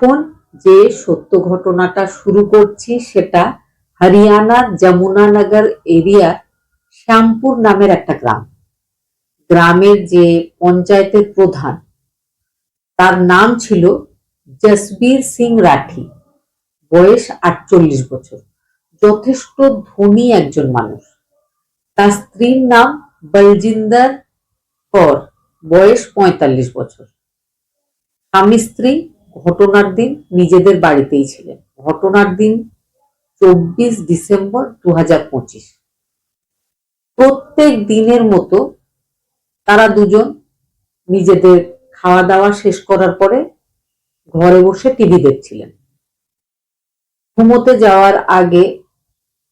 এখন যে সত্য ঘটনাটা শুরু করছি সেটা হরিয়ানার যমুনানগর এরিয়ার শ্যামপুর নামের একটা গ্রাম। গ্রামের যে পঞ্চায়েতের প্রধান, তার নাম ছিল জসবীর সিং রাঠি। বয়স 48 বছর, যথেষ্ট ধনী একজন মানুষ। তার স্ত্রীর নাম বলজিন্দর কর, বয়স 45 বছর। স্বামী স্ত্রী ঘটনার দিন নিজেদের বাড়িতেই ছিলেন। ঘটনার দিন 24 ডিসেম্বর 2025। প্রত্যেক দিনের মতো তারা দুজন নিজেদের খাওয়া দাওয়া শেষ করার পরে ঘরে বসে টিভি দেখছিলেন। ঘুমোতে যাওয়ার আগে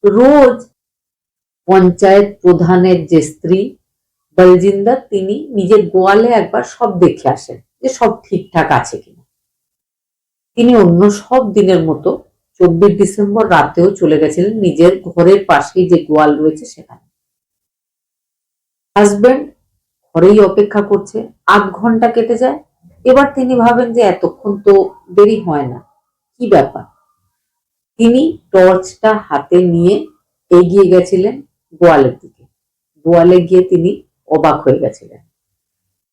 রোজ পঞ্চায়েত প্রধানের যে স্ত্রী বলজিন্দর, তিনি নিজের গোয়ালে একবার সব দেখে আসেন যে সব ঠিকঠাক আছে কিনা। তিনি অন্য সব দিনের মতো 24 ডিসেম্বর রাতেও চলে গেছিলেন নিজের ঘরের পাশেই যে গোয়াল রয়েছে সেখানে। হাজবেন্ড ঘরেই অপেক্ষা করছে। আধ ঘন্টা কেটে যায়। এবার তিনি ভাবেন যে এতক্ষণ তো দেরি হয় না, কি ব্যাপার। তিনি টর্চটা হাতে নিয়ে এগিয়ে গেছিলেন গোয়ালের দিকে। গোয়ালে গিয়ে তিনি অবাক হয়ে গেছিলেন।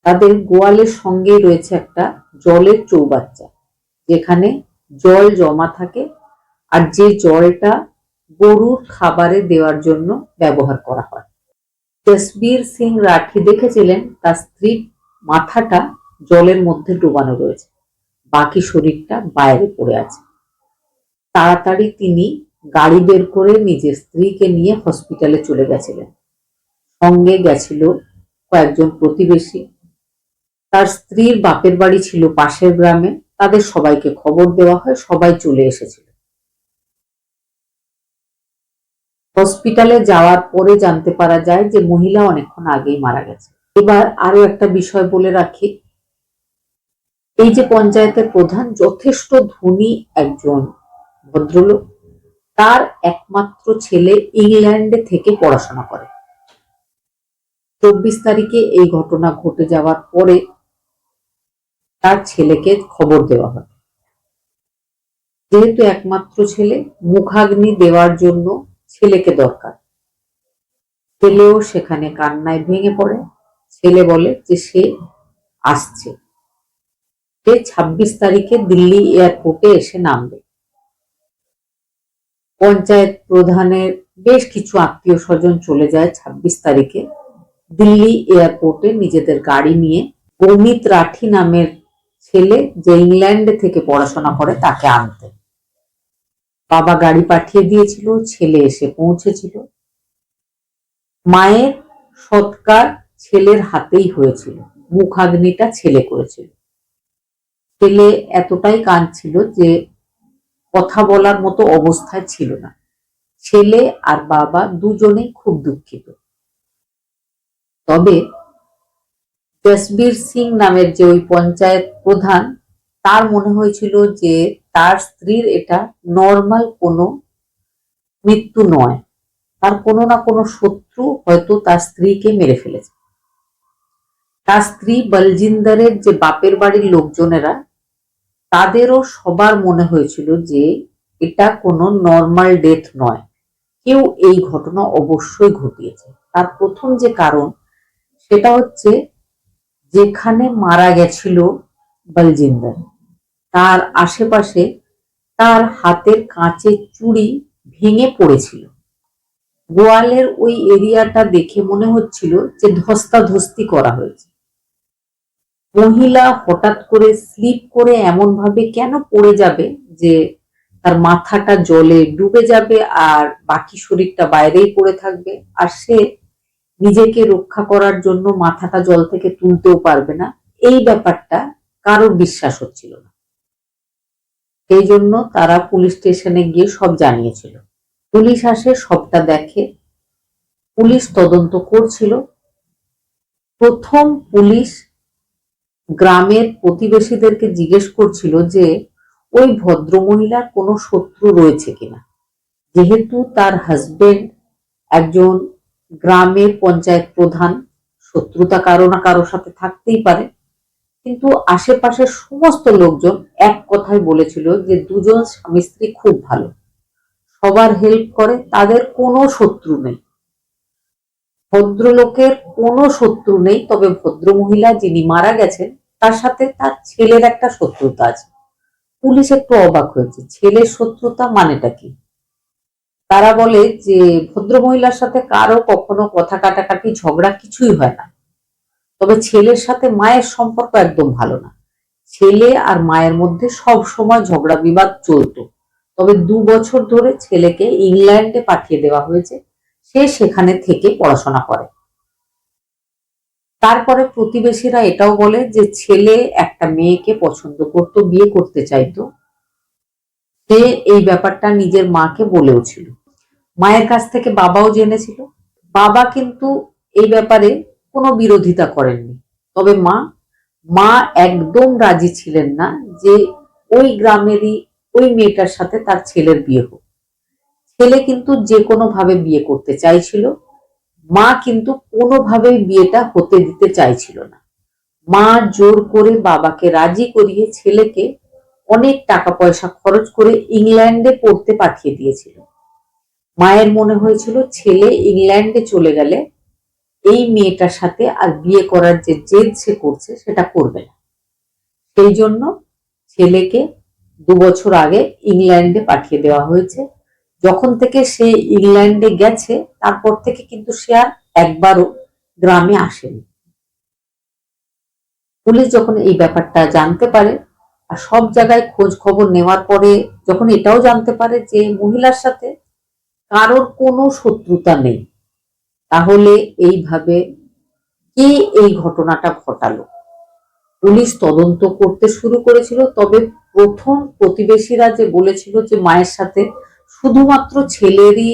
তাদের গোয়ালের সঙ্গে রয়েছে একটা জলের চৌবাচ্চা, যেখানে জল জমা থাকে, আর যে জলটা গরুর খাবারে দেওয়ার জন্য ব্যবহার করা হয়। জসবীর সিং রাঠি দেখেছিলেন তার স্ত্রীর মাথাটা জলের মধ্যে ডুবানো রয়েছে, বাকি শরীরটা বাইরে পড়ে আছে। তাড়াতাড়ি তিনি গাড়ি বের করে নিজের স্ত্রীকে নিয়ে হসপিটালে চলে গেছিলেন। সঙ্গে গেছিল কয়েকজন প্রতিবেশী। তার স্ত্রীর বাপের বাড়ি ছিল পাশের গ্রামে। তাদের সবাইকে খবর দেওয়া হয়, সবাই চলে এসেছিল। হসপিটালে যাওয়ার পরে জানতে পারা যায় যে মহিলা অনেকক্ষণ আগেই মারা গেছে। এবার আরো একটা বিষয় বলে রাখি, এই যে পঞ্চায়েতের প্রধান যথেষ্ট ধনী একজন ভদ্রলোক, তার একমাত্র ছেলে ইংল্যান্ডে থেকে পড়াশোনা করে। 24 তারিখে এই ঘটনা ঘটে যাওয়ার পরে তার ছেলেকে খবর দেওয়া হয়। যেহেতু একমাত্র ছেলে, মুখাগ্নি দেওয়ার জন্য ছেলেকে দরকার। ছেলেও সেখানে কান্নায় ভেঙে পড়ে। ছেলে বলে যে সে আসছে, সে 26 তারিখে দিল্লি এয়ারপোর্টে এসে নামবে। পঞ্চায়েত প্রধানের বেশ কিছু আত্মীয় স্বজন চলে যায় 26 তারিখে দিল্লি এয়ারপোর্টে নিজেদের গাড়ি নিয়ে অমিত রাঠি নামের ছেলে, যে ইংল্যান্ডে থেকে পড়াশোনা করে, তাকে আনতে। বাবা গাড়ি পাঠিয়ে দিয়েছিল, ছেলে এসে পৌঁছেছিল। মায়ের সৎকার ছেলের হাতেই হয়েছিল, মুখাগ্নিটা ছেলে করেছিল। ছেলে এতটাই কাঁদছিল যে কথা বলার মতো অবস্থায় ছিল না। ছেলে আর বাবা দুজনেই খুব দুঃখিত। তবে জসবীর সিং নামের যে ওই পঞ্চায়েত প্রধান, তার মনে হয়েছিল যে তার স্ত্রীর এটা নর্মাল কোনো মৃত্যু নয়, তার কোনো না কোনো শত্রু হয়তো তার স্ত্রীকে মেরে ফেলেছে। তার স্ত্রী বলজিন্দরের যে বাপের বাড়ির লোকজনেরা, তাদেরও সবার মনে হয়েছিল যে এটা কোনো নর্মাল ডেথ নয়, কেউ এই ঘটনা অবশ্যই ঘটিয়েছে। তার প্রথম যে কারণ সেটা হচ্ছে, যেখানে মারা গেছিল বলজিন্দর, তার আশেপাশে তার হাতের কাঁচের চুড়ি ভেঙে পড়েছিল। গোয়ালের ওই এরিয়াটা দেখে মনে হচ্ছিল যে ধস্তাধস্তি করা হয়েছে। মহিলা হঠাৎ করে স্লিপ করে এমন ভাবে কেন পড়ে যাবে যে তার মাথাটা জলে ডুবে যাবে আর বাকি শরীরটা বাইরেই পড়ে থাকবে, আর সে নিজেকে রক্ষা করার জন্য মাথাটা জল থেকে তুলতেও পারবে না, এই ব্যাপারটা কারোর বিশ্বাস হচ্ছিল না। সেই জন্য তারা পুলিশ স্টেশনে গিয়ে সব জানিয়েছিল। পুলিশ আসে, সবটা দেখে। পুলিশ তদন্ত করছিল। প্রথম পুলিশ গ্রামের প্রতিবেশীদেরকে জিজ্ঞেস করছিল যে ওই ভদ্রমহিলার কোনো শত্রু রয়েছে কিনা। যেহেতু তার হাজবেন্ড একজন গ্রামের পঞ্চায়েত প্রধান, শত্রুতা কারো না কারোর সাথে থাকতেই পারে। কিন্তু আশেপাশের সমস্ত লোকজন এক কথায় বলেছিল যে দুজন স্বামী স্ত্রী খুব ভালো, সবার হেল্প করে, তাদের কোনো শত্রু নেই। ভদ্রলোকের কোনো শত্রু নেই, তবে ভদ্রমহিলা যিনি মারা গেছেন তার সাথে তার ছেলের একটা শত্রুতা আছে। পুলিশ একটু অবাক হয়েছে, ছেলের শত্রুতা মানেটা কি? তারা বলে যে ভদ্রমহিলার সাথে কারো কখনো কথা কাটাকাটি ঝগড়া কিছুই হয় না, তবে ছেলের সাথে মায়ের সম্পর্ক একদম ভালো না। ছেলে আর মায়ের মধ্যে সব সময় ঝগড়া বিবাদ চলতো। তবে 2 বছর ধরে ছেলেকে ইংল্যান্ডে পাঠিয়ে দেওয়া হয়েছে, সে সেখানে থেকে পড়াশোনা করে। তারপরে প্রতিবেশীরা এটাও বলে যে ছেলে একটা মেয়েকে পছন্দ করত, বিয়ে করতে চাইতো। সে এই ব্যাপারটা নিজের মাকে বলেও ছিল, মায়ের কাছ থেকে বাবাও জেনেছিল। বাবা কিন্তু এই ব্যাপারে কোনো বিরোধিতা করেননি, তবে মা মা একদম রাজি ছিলেন না যে ওই গ্রামেরই ওই মেয়েটার সাথে তার ছেলের বিয়ে হোক। ছেলে কিন্তু যে কোনো ভাবে বিয়ে করতে চাইছিল, মা কিন্তু কোনোভাবেই বিয়েটা হতে দিতে চাইছিল না। মা জোর করে বাবাকে রাজি করিয়ে ছেলেকে অনেক টাকা পয়সা খরচ করে ইংল্যান্ডে পড়তে পাঠিয়ে দিয়েছিল। মায়ের মনে হয়েছিল ছেলে ইংল্যান্ডে চলে গেলে এই মেয়েটার সাথে আর বিয়ে করার যে জেদ সে করছে সেটা করবে না। সেই জন্য ছেলেকে 2 বছর আগে ইংল্যান্ডে পাঠিয়ে দেওয়া হয়েছে। যখন থেকে সে ইংল্যান্ডে গেছে তারপর থেকে কিন্তু সে আর একবারও গ্রামে আসেনি। পুলিশ যখন এই ব্যাপারটা জানতে পারে আর সব জায়গায় খোঁজ খবর নেওয়ার পরে যখন এটাও জানতে পারে যে মহিলার সাথে কারোর কোনো শত্রুতা নেই, তাহলে এইভাবে কে এই ঘটনাটা ঘটালো, পুলিশ তদন্ত করতে শুরু করেছিল। তবে প্রথম প্রতিবেশীরা যে বলেছিল যে মায়ের সাথে শুধুমাত্র ছেলেরই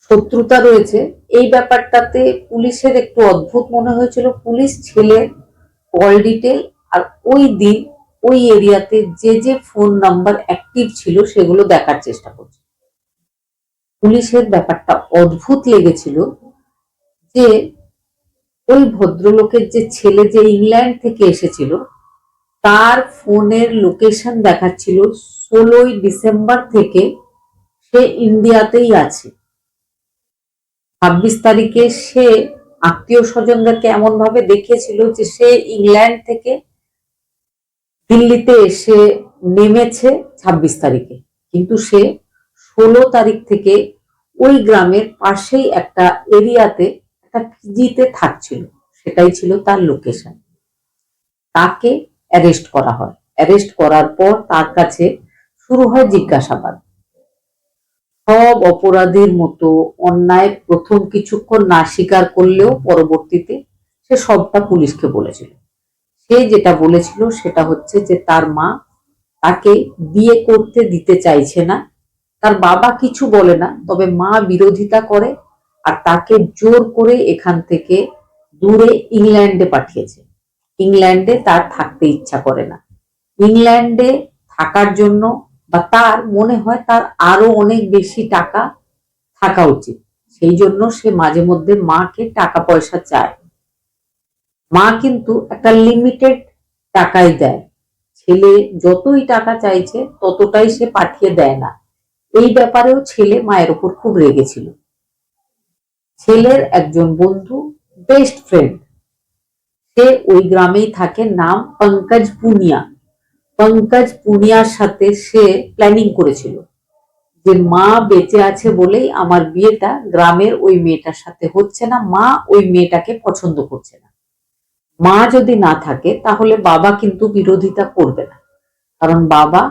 শত্রুতা রয়েছে, এই ব্যাপারটাতে পুলিশের একটু অদ্ভুত মনে হয়েছিল। পুলিশ ছেলের কল ডিটেল আর ওই দিন ওই এরিয়াতে যে যে ফোন নাম্বার অ্যাক্টিভ ছিল সেগুলো দেখার চেষ্টা করছে। পুলিশের ব্যাপারটা অদ্ভুত লেগেছিল যে ওই ভদ্রলোকের যে ছেলে যে ইংল্যান্ড থেকে এসেছিল তার ফোনের লোকেশন দেখাচ্ছিল 16ই ডিসেম্বর থেকে সে ইন্ডিয়াতেই আছে। 26 তারিখে সে আত্মীয় স্বজনদেরকে এমন ভাবে দেখিয়েছিল যে সে ইংল্যান্ড থেকে দিল্লিতে এসে নেমেছে 26 তারিখে, কিন্তু সে 16 তারিখ থেকে ওই গ্রামের পাশেই একটা এরিয়াতে একটা পিজিতে থাকছিল, সেটাই ছিল তার লোকেশন। তাকে অ্যারেস্ট করা হয়। অ্যারেস্ট করার পর তার কাছে শুরু হয় জিজ্ঞাসাবাদ। সব অপরাধীর মতো অন্যায় প্রথম কিছুক্ষণ না স্বীকার করলেও পরবর্তীতে সে সবটা পুলিশকে বলেছিল। সে যেটা বলেছিল সেটা হচ্ছে যে তার মা তাকে বিয়ে করতে দিতে চাইছে না। তার বাবা কিছু বলে না, তবে মা বিরোধিতা করে আর তাকে জোর করে এখান থেকে দূরে ইংল্যান্ডে পাঠিয়েছে। ইংল্যান্ডে তার থাকতে ইচ্ছা করে না। ইংল্যান্ডে থাকার জন্য বা তার মনে হয় তার আরো অনেক বেশি টাকা থাকা উচিত, সেই জন্য সে মাঝে মধ্যে মাকে টাকা পয়সা চায়। মা কিন্তু একটা লিমিটেড টাকাই দেয়, ছেলে যতই টাকা চাইছে ততটাই সে পাঠিয়ে দেয় না। এই ব্যাপারেও ছেলে মায়ের উপর খুব রেগেছিল। ছেলের একজন বন্ধু, বেস্ট ফ্রেন্ড, সে ওই গ্রামেই থাকে, নাম পঙ্কজ পুনিয়া। পঙ্কজ পুনিয়ার সাথে সে প্ল্যানিং করেছিল যে মা বেঁচে আছে বলেই আমার বিয়েটা গ্রামের ওই মেয়েটার সাথে হচ্ছে না, মা ওই মেয়েটাকে পছন্দ করছে না। মা যদি না থাকে তাহলে বাবা কিন্তু বিরোধিতা করবে না, কারণ বাবা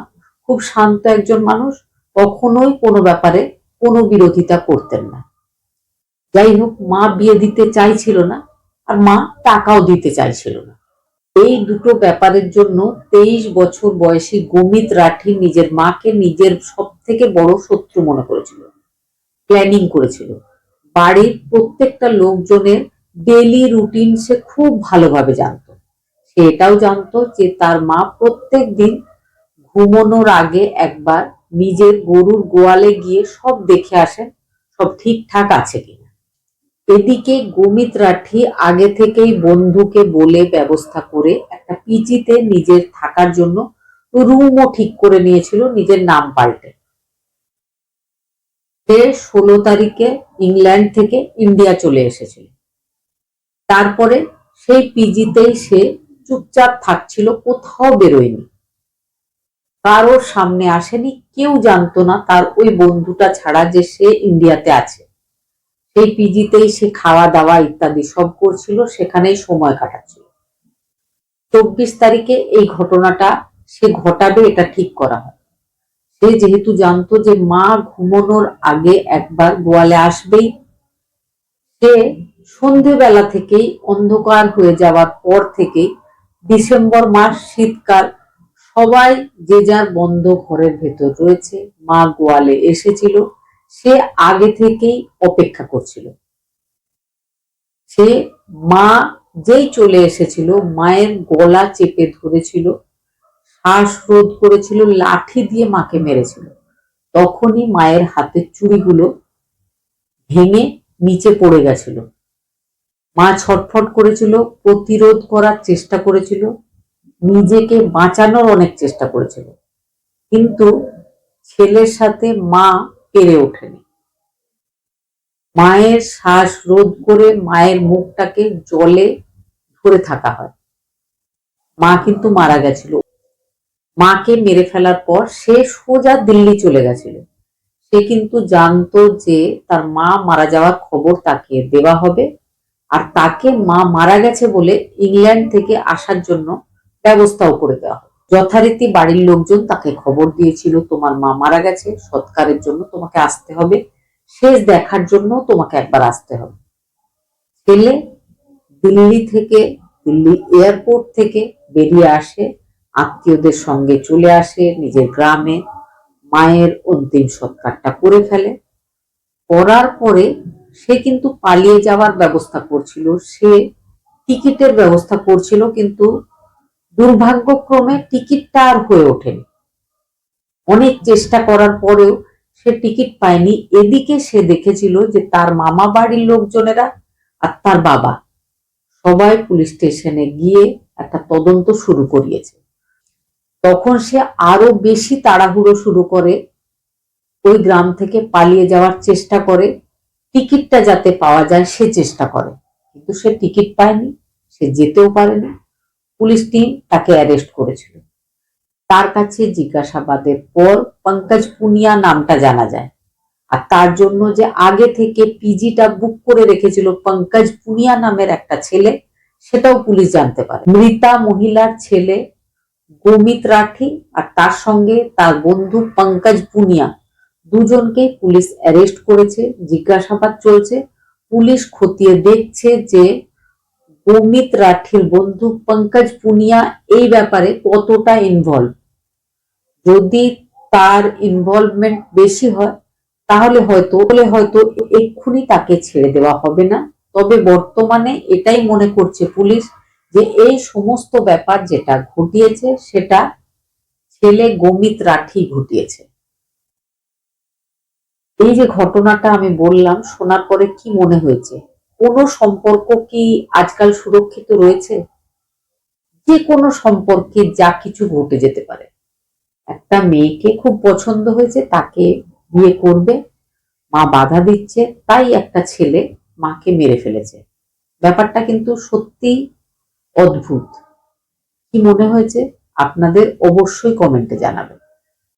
খুব শান্ত একজন মানুষ, কখনোই কোনো ব্যাপারে কোনো বিরোধিতা করতেন না। যাই হোক, মা বিয়ে দিতে চাইছিল না আর মা টাকাও দিতে চাইছিল না। এই দুটো ব্যাপারের জন্য 23 বছর বয়সী গমিত রাঠি নিজের মাকে নিজের সব থেকে বড় শত্রু মনে করেছিল, প্ল্যানিং করেছিল। বাড়ির প্রত্যেকটা লোকজনের ডেইলি রুটিন সে খুব ভালোভাবে জানতো। সে এটাও জানতো যে তার মা প্রত্যেক দিন ঘুমানোর আগে একবার নিজের গরুর গোয়ালে গিয়ে সব দেখে আসেন সব ঠিকঠাক আছে কিনা। এদিকে গমিত রাঠি আগে থেকেই বন্ধুকে বলে ব্যবস্থা করে একটা পিজিতে নিজের থাকার জন্য রুমও ঠিক করে নিয়েছিল নিজের নাম পাল্টে। সে 16 তারিখে ইংল্যান্ড থেকে ইন্ডিয়া চলে এসেছিল। তারপরে সেই পিজিতেই সে চুপচাপ থাকছিল, কোথাও বেরোয়নি, কারোর সামনে আসেনি, কেউ জানতো না তার ওই বন্ধুটা ছাড়া যে সে ইন্ডিয়াতে আছে। সেই পিজিতেই সে খাওয়া দাওয়া ইত্যাদি সব করছিল, সেখানেই সময় কাটাচ্ছিল। 24 তারিখে এই ঘটনাটা সে ঘটাবে এটা ঠিক করা হয়। সে যেহেতু জানতো যে মা ঘুমানোর আগে একবার গোয়ালে আসবেই, সে সন্ধেবেলা থেকেই অন্ধকার হয়ে যাওয়ার পর থেকেই ডিসেম্বর মাস শীতকাল, সবাই যে যার বন্ধ ঘরের ভেতর রয়েছে, মা গোয়ালে এসেছিল, সে আগে থেকেই অপেক্ষা করছিল। সে মা যেই চলে এসেছিল মায়ের গলা চেপে ধরেছিল, শ্বাসরোধ করেছিল, লাঠি দিয়ে মাকে মেরেছিল। তখনই মায়ের হাতের চুড়িগুলো ভেঙে নিচে পড়ে গেছিল। মা ছটফট করেছিল, প্রতিরোধ করার চেষ্টা করেছিল, নিজেকে বাঁচানোর অনেক চেষ্টা করেছিল, কিন্তু ছেলের সাথে মা পেরে ওঠেনি। মায়ের শ্বাস রোধ করে মায়ের মুখটাকে জলে ধরে থাকা হয়। মা কিন্তু মারা গেছিল। মাকে মেরে ফেলার পর সে সোজা দিল্লি চলে গেছিল। সে কিন্তু জানতো যে তার মা মারা যাওয়ার খবর তাকে দেওয়া হবে, আর তাকে মা মারা গেছে বলে ইংল্যান্ড থেকে আসার জন্য ব্যবস্থাও করে দেওয়া হবে। যথারীতি বাড়ির লোকজন তাকে খবর দিয়েছিল, তোমার মা মারা গেছে, সৎকারের জন্য তোমাকে আসতে হবে, শেষ দেখার জন্য তোমাকে একবার আসতে হবে। ছেলে দিল্লি এয়ারপোর্ট থেকে বেরিয়ে আসে, আত্মীয়দের সঙ্গে চলে আসে নিজের গ্রামে, মায়ের অন্তিম সৎকারটা করে ফেলে। করার পরে সে কিন্তু পালিয়ে যাওয়ার ব্যবস্থা করছিল, সে টিকিটের ব্যবস্থা করছিল, কিন্তু দুর্ভাগ্যক্রমে টিকিটটা আর হয়ে ওঠেনি। অনেক চেষ্টা করার পরেও সে টিকিট পায়নি। এদিকে সে দেখেছিল যে তার মামা বাড়ির লোকজনেরা আর তার বাবা সবাই পুলিশ স্টেশনে গিয়ে একটা তদন্ত শুরু করিয়েছে। তখন সে আরো বেশি তাড়াহুড়ো শুরু করে, ওই গ্রাম থেকে পালিয়ে যাওয়ার চেষ্টা করে, টিকিটটা যাতে পাওয়া যায় সে চেষ্টা করে, কিন্তু সে টিকিট পায়নি, সে যেতেও পারেনি। পুলিশ টিম তাকে অ্যারেস্ট করেছিল। তার কাছে জিজ্ঞাসাবাদের পর পঙ্কজ পুনিয়া নামটা জানা যায়, আর তার জন্য যে আগে থেকে পিজিটা বুক করে রেখেছিল পঙ্কজ পুনিয়া নামের একটা ছেলে, সেটাও পুলিশ জানতে পারে। মৃতা মহিলার ছেলে গমিত রাঠি আর তার সঙ্গে তার বন্ধু পঙ্কজ পুনিয়া, দুজনকে পুলিশ অ্যারেস্ট করেছে, জিজ্ঞাসাবাদ চলছে। পুলিশ খতিয়ে দেখছে যে গমিত রাঠির বন্ধু পঙ্কজ পুনিয়া এই ব্যাপারে কতটা ইনভলভ। যদি তার ইনভলভমেন্ট বেশি হয় তাহলে হয়তো এক্ষুনি তাকে ছেড়ে দেওয়া হবে না। তবে বর্তমানে এটাই মনে করছে পুলিশ যে এই সমস্ত ব্যাপার যেটা ঘটিয়েছে সেটা ছেলে গমিত রাঠি ঘটিয়েছে। এই যে ঘটনাটা আমি বললাম, শোনার পরে কি মনে হয়েছে? কোনো সম্পর্ক কি আজকাল সুরক্ষিত রয়েছে? যে কোনো সম্পর্কে যা কিছু ঘটে যেতে পারে। একটা মেয়েকে খুব পছন্দ হয়েছে, তাকে বিয়ে করবে, মা বাধা দিচ্ছে, তাই একটা ছেলে মাকে মেরে ফেলেছে। ব্যাপারটা কিন্তু সত্যি অদ্ভুত। কি মনে হয়েছে আপনাদের অবশ্যই কমেন্টে জানাবেন।